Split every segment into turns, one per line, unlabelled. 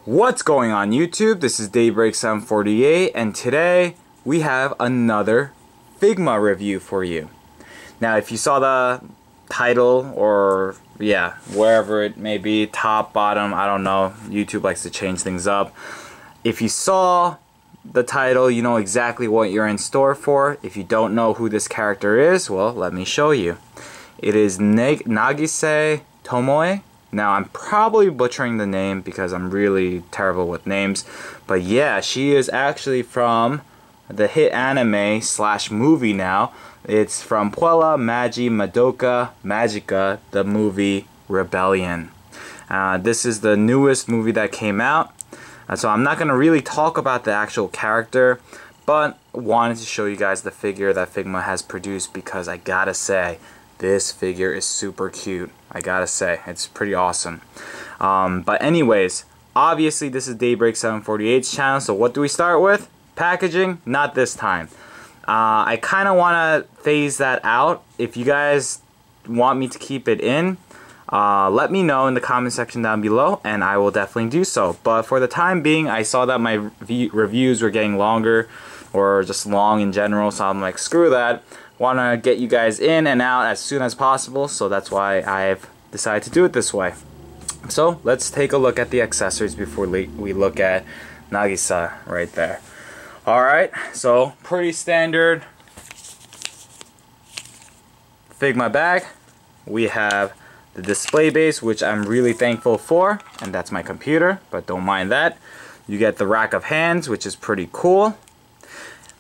What's going on YouTube? This is Daybreak748 and today we have another Figma review for you. Now if you saw the title or wherever it may be, top, bottom, I don't know, YouTube likes to change things up. If you saw the title, you know exactly what you're in store for. If you don't know who this character is, well, let me show you. It is Nagisa Momoe. Now I'm probably butchering the name because I'm really terrible with names, but yeah, she is actually from the hit anime / movie now. It's from Puella Magi Madoka Magica, the movie Rebellion. This is the newest movie that came out, so I'm not going to really talk about the actual character, but wanted to show you guys the figure that Figma has produced because I gotta say, this figure is super cute. I gotta say, it's pretty awesome. But anyways, obviously this is Daybreak748's channel, so what do we start with? Packaging? Not this time. I kind of want to phase that out. If you guys want me to keep it in, let me know in the comment section down below and I will definitely do so. But for the time being, I saw that my reviews were getting longer or just long in general, so I'm like, screw that. Want to get you guys in and out as soon as possible, so that's why I've decided to do it this way. So let's take a look at the accessories before we look at Nagisa right there. Alright, so pretty standard Figma bag. We have the display base, which I'm really thankful for, and that's my computer, but don't mind that. You get the rack of hands, which is pretty cool.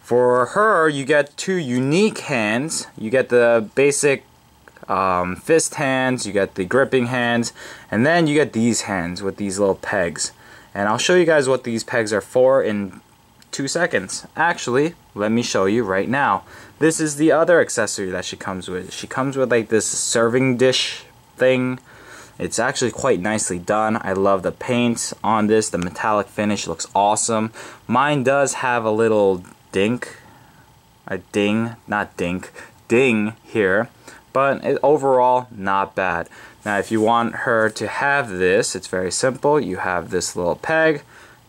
For her, you get two unique hands. You get the basic fist hands, you get the gripping hands, and then you get these hands with these little pegs. And I'll show you guys what these pegs are for in 2 seconds. Actually, let me show you right now. This is the other accessory that she comes with. She comes with like this serving dish thing. It's actually quite nicely done. I love the paint on this. The metallic finish looks awesome. Mine does have a little ding here, but overall not bad. Now if you want her to have this, it's very simple. You have this little peg,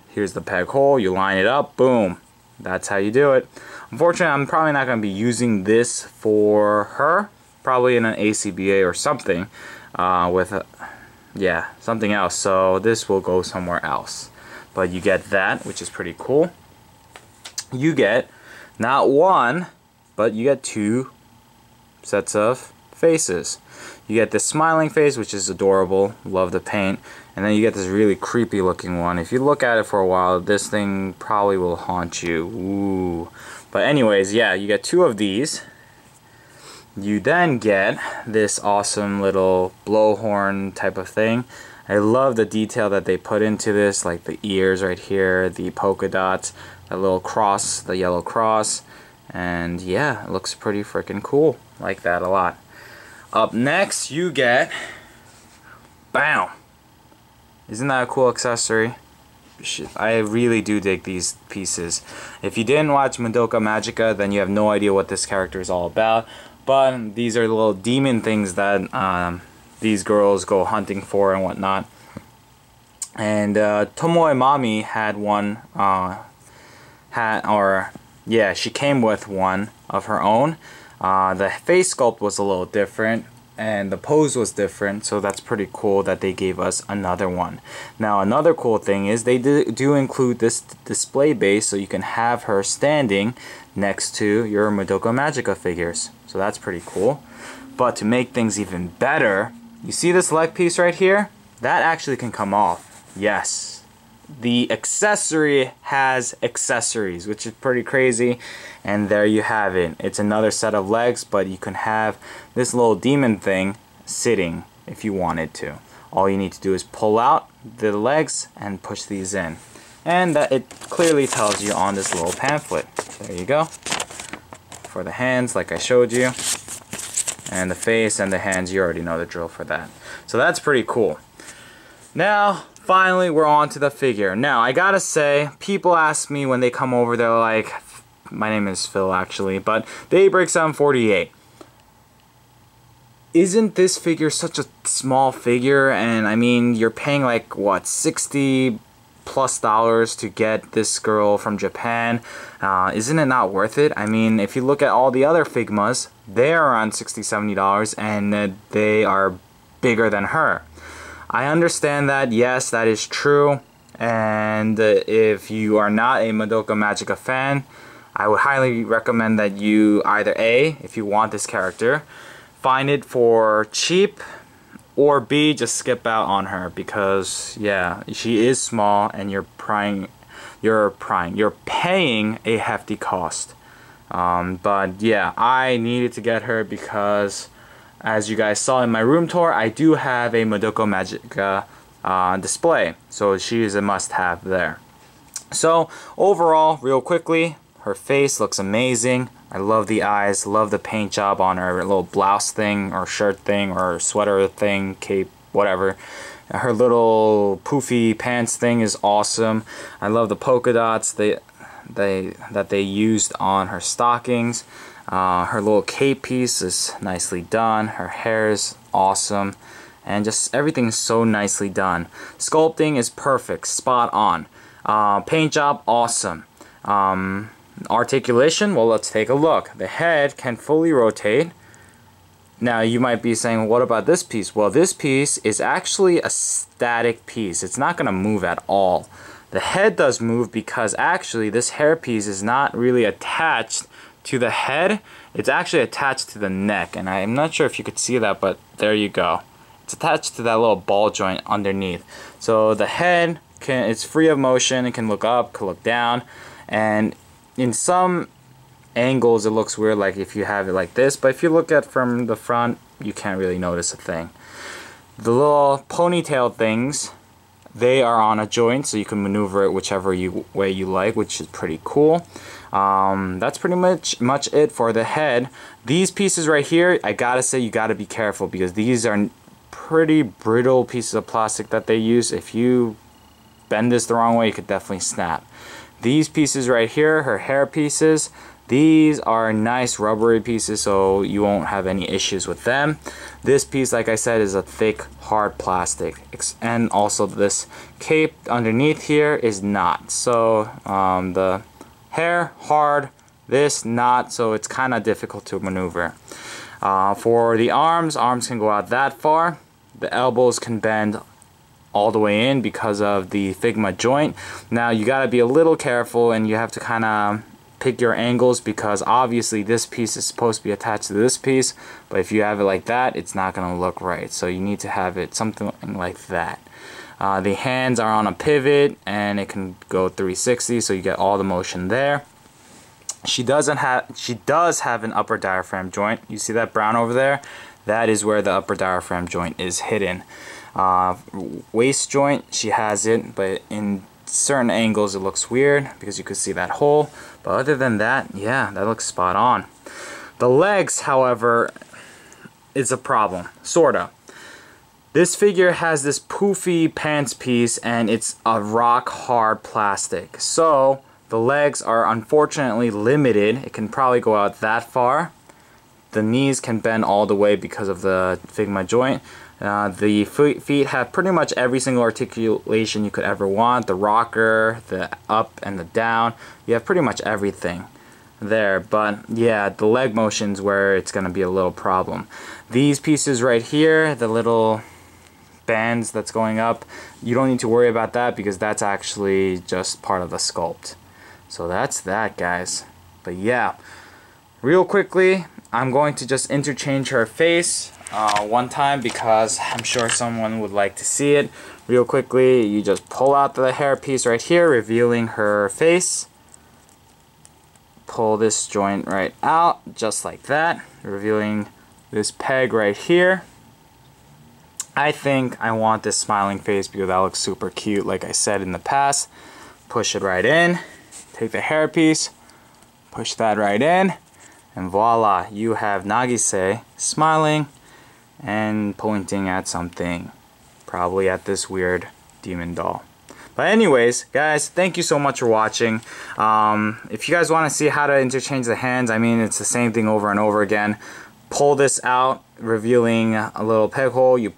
here's the peg hole, you line it up, boom, that's how you do it. Unfortunately, I'm probably not going to be using this for her, probably in an ACBA or something something else, so this will go somewhere else. But you get that, which is pretty cool. You get not one, but you get two sets of faces. You get this smiling face, which is adorable, love the paint, and then you get this really creepy looking one. If you look at it for a while, this thing probably will haunt you. Ooh. But anyways, yeah, you get two of these. You then get this awesome little blowhorn type of thing. I love the detail that they put into this, like the ears right here, the polka dots, the little cross, the yellow cross, and yeah, it looks pretty freaking cool. Like that a lot. Up next, you get, bam! Isn't that a cool accessory? I really do dig these pieces. If you didn't watch Madoka Magica, then you have no idea what this character is all about. But these are the little demon things that these girls go hunting for and whatnot. And Tomoe Mami had one, she came with one of her own. The face sculpt was a little different and the pose was different, so that's pretty cool that they gave us another one. Now another cool thing is they do include this display base, so you can have her standing next to your Madoka Magica figures, so that's pretty cool. But to make things even better, you see this leg piece right here? That actually can come off. Yes. The accessory has accessories, which is pretty crazy, and there you have it. It's another set of legs, but you can have this little demon thing sitting if you wanted to. All you need to do is pull out the legs and push these in, and that it clearly tells you on this little pamphlet. There you go. For the hands, like I showed you, and the face and the hands, you already know the drill for that. So that's pretty cool. Now finally, we're on to the figure. Now, I gotta say, people ask me when they come over, they're like, my name is Phil actually, but Daybreak748. Isn't this figure such a small figure? And I mean, you're paying like, what, 60 $60+ to get this girl from Japan. Isn't it not worth it? I mean, if you look at all the other Figmas, they're around $60-70 and they are bigger than her. I understand that, yes, that is true, and if you are not a Madoka Magica fan, I would highly recommend that you either A, if you want this character, find it for cheap, or B, just skip out on her, because yeah, she is small and you're paying a hefty cost. But yeah, I needed to get her because, as you guys saw in my room tour, I do have a Madoka Magica display, so she is a must-have there. So overall, real quickly, her face looks amazing. I love the eyes, love the paint job on her little blouse thing or shirt thing or sweater thing, cape, whatever. Her little poofy pants thing is awesome. I love the polka dots that they used on her stockings. Her little cape piece is nicely done. Her hair is awesome. And just everything is so nicely done. Sculpting is perfect, spot on. Paint job, awesome. Articulation, well, let's take a look. The head can fully rotate. Now you might be saying, what about this piece? Well, this piece is actually a static piece. It's not going to move at all. The head does move because actually this hairpiece is not really attached to the head. It's actually attached to the neck, and I'm not sure if you could see that, but there you go. It's attached to that little ball joint underneath. So the head it's free of motion. It can look up, can look down, and in some angles it looks weird, like if you have it like this, but if you look at from the front, you can't really notice a thing. The little ponytail things, they are on a joint, so you can maneuver it whichever way you like, which is pretty cool. That's pretty much it for the head. These pieces right here, I gotta say, you gotta be careful because these are pretty brittle pieces of plastic that they use. If you bend this the wrong way, you could definitely snap. These pieces right here, her hair pieces, these are nice rubbery pieces, so you won't have any issues with them. This piece, like I said, is a thick, hard plastic. And also this cape underneath here is not. So the hair, hard, this not, so it's kind of difficult to maneuver. For the arms can go out that far. The elbows can bend all the way in because of the Figma joint. Now you gotta be a little careful and you have to kind of pick your angles because obviously this piece is supposed to be attached to this piece, but if you have it like that, it's not gonna look right. So you need to have it something like that. The hands are on a pivot and it can go 360, so you get all the motion there. She does have an upper diaphragm joint. You see that brown over there? That is where the upper diaphragm joint is hidden. Waist joint, she has it, but in certain angles it looks weird because you could see that hole. But other than that, yeah, that looks spot on. The legs, however, is a problem, sorta. This figure has this poofy pants piece and it's a rock hard plastic. So the legs are unfortunately limited. It can probably go out that far. The knees can bend all the way because of the Figma joint. The feet have pretty much every single articulation you could ever want. The rocker, the up and the down. You have pretty much everything there. But yeah, the leg motion's where it's going to be a little problem. These pieces right here, the little bands that's going up, you don't need to worry about that because that's actually just part of the sculpt. So that's that, guys. But yeah, real quickly, I'm going to just interchange her face one time because I'm sure someone would like to see it. Real quickly, you just pull out the hair piece right here, revealing her face. Pull this joint right out, just like that, revealing this peg right here. I think I want this smiling face because that looks super cute, like I said in the past. Push it right in, take the hair piece, push that right in, and voila, you have Nagisa smiling and pointing at something, probably at this weird demon doll. But anyways, guys, thank you so much for watching. If you guys want to see how to interchange the hands, I mean, it's the same thing over and over again. Pull this out, revealing a little peg hole. You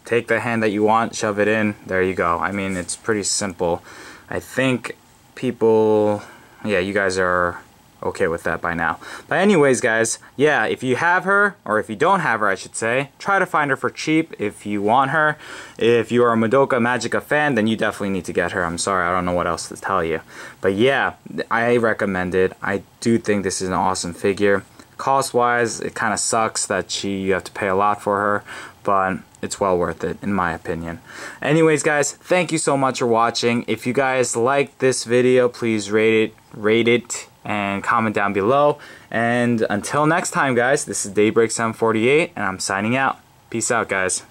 take the hand that you want, shove it in, there you go. I mean, it's pretty simple. I think people, yeah, you guys are okay with that by now. But anyways, guys, yeah, if you have her, or if you don't have her, I should say, try to find her for cheap if you want her. If you are a Madoka Magica fan, then you definitely need to get her. I'm sorry, I don't know what else to tell you. But yeah, I recommend it. I do think this is an awesome figure. Cost-wise, it kind of sucks that you have to pay a lot for her, but it's well worth it, in my opinion. Anyways, guys, thank you so much for watching. If you guys liked this video, please rate it, and comment down below. And until next time, guys, this is Daybreak 748, and I'm signing out. Peace out, guys.